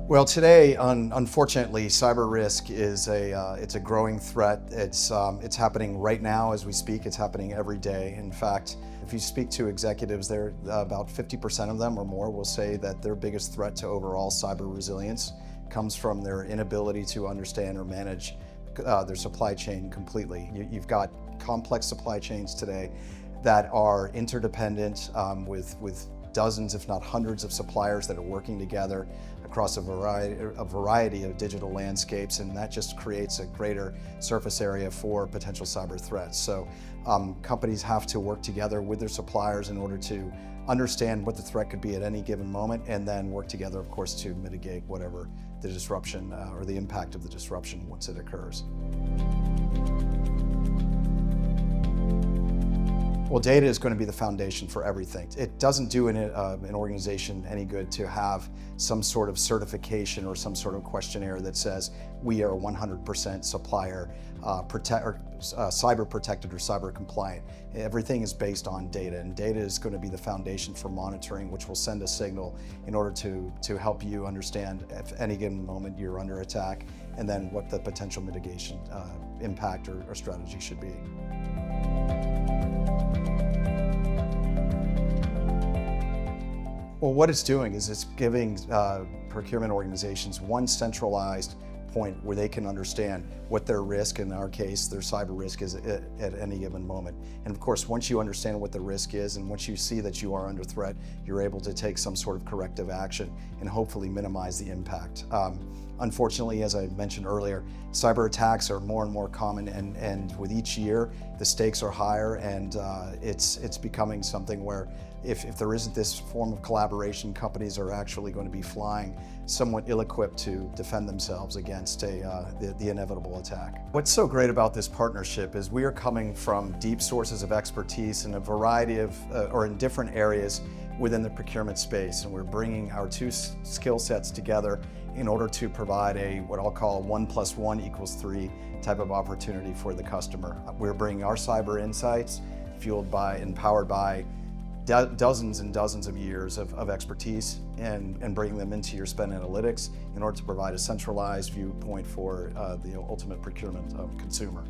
Well, today, unfortunately, cyber risk is it's a growing threat. It's happening right now as we speak. It's happening every day. In fact, if you speak to executives, they're about 50% of them or more will say that their biggest threat to overall cyber resilience comes from their inability to understand or manage their supply chain completely. You've got complex supply chains today that are interdependent with dozens, if not hundreds, of suppliers that are working together across a variety of digital landscapes, and that just creates a greater surface area for potential cyber threats. So companies have to work together with their suppliers in order to understand what the threat could be at any given moment, and then work together, of course, to mitigate whatever the disruption or the impact of the disruption once it occurs. Well, data is going to be the foundation for everything. It doesn't do an organization any good to have some sort of certification or some sort of questionnaire that says we are 100% supplier cyber protected or cyber compliant. Everything is based on data, and data is going to be the foundation for monitoring, which will send a signal in order to help you understand at any given moment you're under attack, and then what the potential mitigation impact or strategy should be. Well, what it's doing is it's giving procurement organizations one centralized point where they can understand what their risk, in our case, their cyber risk, is at any given moment. And of course, once you understand what the risk is, and once you see that you are under threat, you're able to take some sort of corrective action and hopefully minimize the impact. Unfortunately, as I mentioned earlier, cyber attacks are more and more common, and with each year, the stakes are higher, and it's becoming something where if there isn't this form of collaboration, companies are actually going to be flying somewhat ill-equipped to defend themselves against the inevitable attack. What's so great about this partnership is we are coming from deep sources of expertise in a variety of, or in different areas within the procurement space, and we're bringing our two skill sets together in order to provide what I'll call 1 + 1 = 3 type of opportunity for the customer. We're bringing our cyber insights fueled by and powered by dozens and dozens of years of expertise, and bringing them into your SpendHQ in order to provide a centralized viewpoint for the ultimate procurement consumer.